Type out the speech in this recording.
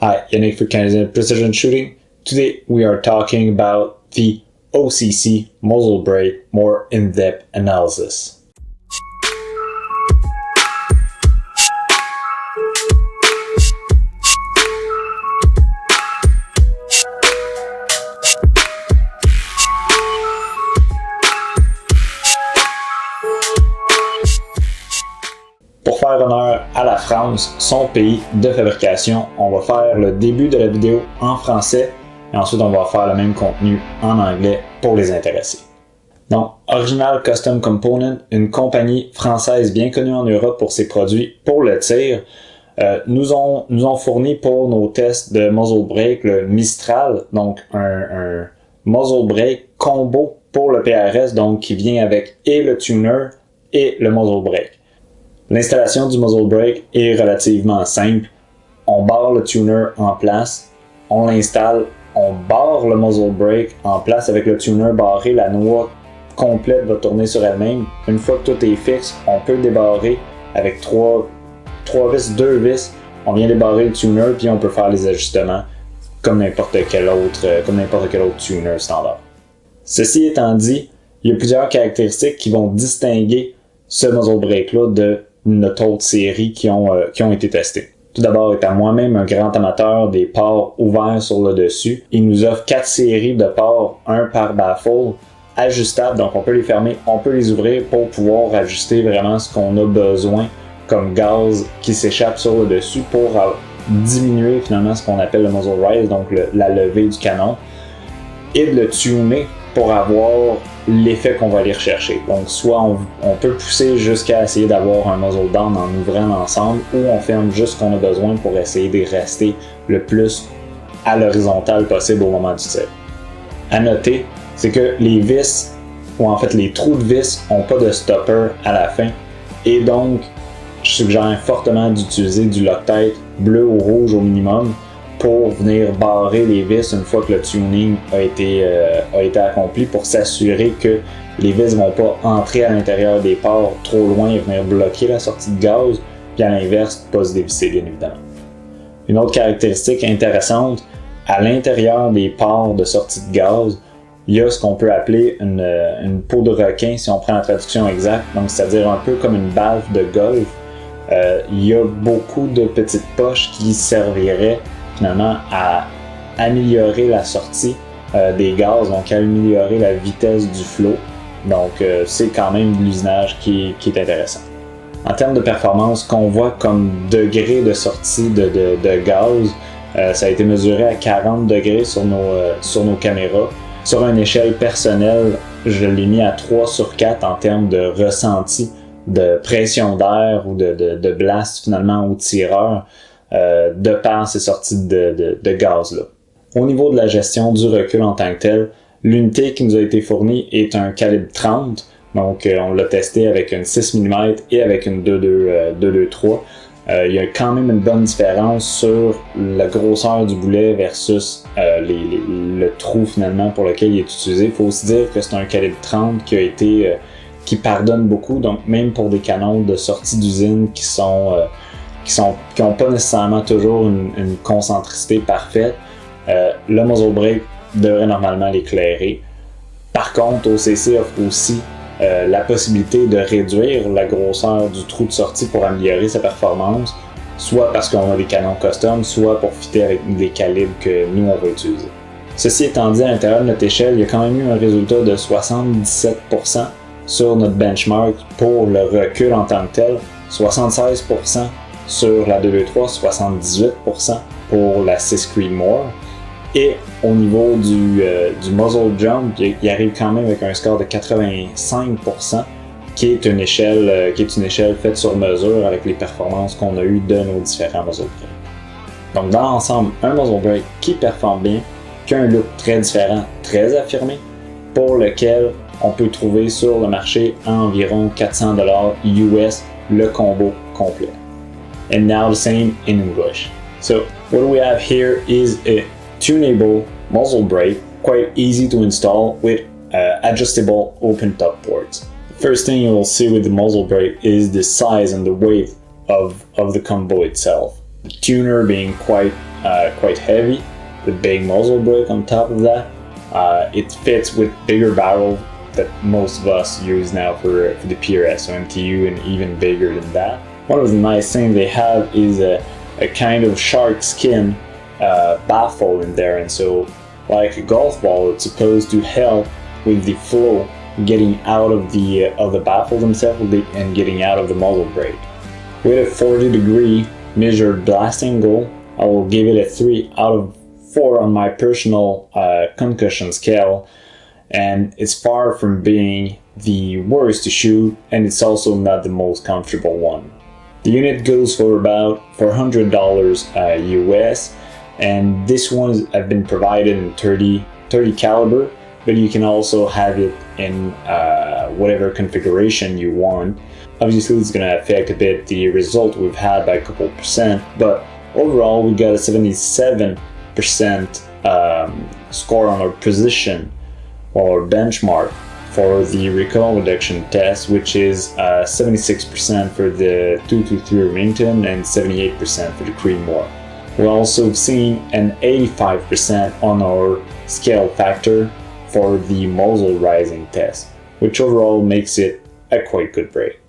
Hi, Yannick for Canadian Precision Shooting. Today we are talking about the OCC muzzle brake more in-depth analysis. Pour faire honneur à la France, son pays de fabrication, on va faire le début de la vidéo en français et ensuite on va faire le même contenu en anglais pour les intéressés. Donc, Original Custom Component, une compagnie française bien connue en Europe pour ses produits pour le tir, nous ont fourni pour nos tests de muzzle brake le Mistral, donc un muzzle brake combo pour le PRS, donc qui vient avec et le tuner et le muzzle brake. L'installation du muzzle brake est relativement simple. On barre le tuner en place, on l'installe, on barre le muzzle brake en place avec le tuner barré, la noix complète va tourner sur elle-même. Une fois que tout est fixe, on peut débarrer avec 3 vis, 2 vis. On vient débarrer le tuner puis on peut faire les ajustements comme n'importe quel autre tuner standard. Ceci étant dit, il y a plusieurs caractéristiques qui vont distinguer ce muzzle brake-là de notre autre série qui ont été testées. Tout d'abord, étant moi-même un grand amateur des ports ouverts sur le dessus, il nous offre 4 séries de ports, un par baffle, ajustables, donc on peut les fermer, on peut les ouvrir pour pouvoir ajuster vraiment ce qu'on a besoin comme gaz qui s'échappe sur le dessus pour diminuer finalement ce qu'on appelle le muzzle rise, donc la levée du canon, et de le tuner pour avoir l'effet qu'on va aller rechercher. Donc soit on peut pousser jusqu'à essayer d'avoir un muzzle down en ouvrant l'ensemble, ou on ferme juste ce qu'on a besoin pour essayer de rester le plus à l'horizontale possible au moment du tir. À noter, c'est que les vis, ou en fait les trous de vis, n'ont pas de stopper à la fin, et donc je suggère fortement d'utiliser du Loctite bleu ou rouge au minimum pour venir barrer les vis une fois que le tuning a été accompli, pour s'assurer que les vis ne vont pas entrer à l'intérieur des ports trop loin et venir bloquer la sortie de gaz, puis à l'inverse, pas se dévisser bien évidemment. Une autre caractéristique intéressante, à l'intérieur des ports de sortie de gaz, il y a ce qu'on peut appeler une peau de requin si on prend la traduction exacte, donc c'est-à-dire un peu comme une valve de golf. Il y a beaucoup de petites poches qui serviraient finalement à améliorer la sortie des gaz, donc à améliorer la vitesse du flow. Donc c'est quand même de l'usinage qui est intéressant. En termes de performance, qu'on voit comme degré de sortie de gaz, ça a été mesuré à 40 degrés sur nos caméras. Sur une échelle personnelle, je l'ai mis à 3 sur 4 en termes de ressenti de pression d'air ou de blast finalement au tireur, de par ces sorties de gaz-là. Au niveau de la gestion du recul en tant que tel, l'unité qui nous a été fournie est un calibre 30, donc on l'a testé avec une 6 mm et avec une 2.23. Il y a quand même une bonne différence sur la grosseur du boulet versus le trou finalement pour lequel il est utilisé. Il faut aussi dire que c'est un calibre 30 qui pardonne beaucoup, donc même pour des canons de sortie d'usine qui n'ont pas nécessairement toujours une concentricité parfaite, le muzzle brake devrait normalement l'éclairer. Par contre, OCC offre aussi la possibilité de réduire la grosseur du trou de sortie pour améliorer sa performance, soit parce qu'on a des canons custom, soit pour fitter avec des calibres que nous on va utiliser. Ceci étant dit, à l'intérieur de notre échelle, il y a quand même eu un résultat de 77% sur notre benchmark pour le recul en tant que tel, 76% sur la 2.23, 78% pour la 6 Creedmoor. Et au niveau du muzzle jump, il arrive quand même avec un score de 85%, qui est une échelle faite sur mesure avec les performances qu'on a eues de nos différents muzzle brakes. Donc dans l'ensemble, un muzzle brake qui performe bien, qui a un look très différent, très affirmé, pour lequel on peut trouver sur le marché à environ 400$ US le combo complet. And now the same in English. So what we have here is a tunable muzzle brake, quite easy to install with adjustable open top ports. The first thing you will see with the muzzle brake is the size and the weight of the combo itself. The tuner being quite quite heavy, with big muzzle brake on top of that. It fits with bigger barrel that most of us use now for the PRS or MTU, and even bigger than that. One of the nice things they have is a kind of shark skin baffle in there, and so like a golf ball, it's supposed to help with the flow getting out of the baffle themselves and getting out of the muzzle brake. With a 40-degree measured blast angle, I will give it a 3 out of 4 on my personal concussion scale, and it's far from being the worst to shoot, and it's also not the most comfortable one. The unit goes for about $400 US, and this one has been provided in 30 caliber, but you can also have it in whatever configuration you want. Obviously it's going to affect a bit the result we've had by a couple percent, but overall we got a 77% score on our position or benchmark for the recoil reduction test, which is 76% for the 223 Remington and 78% for the Creedmoor. We also have seen an 85% on our scale factor for the muzzle rising test, which overall makes it a quite good break.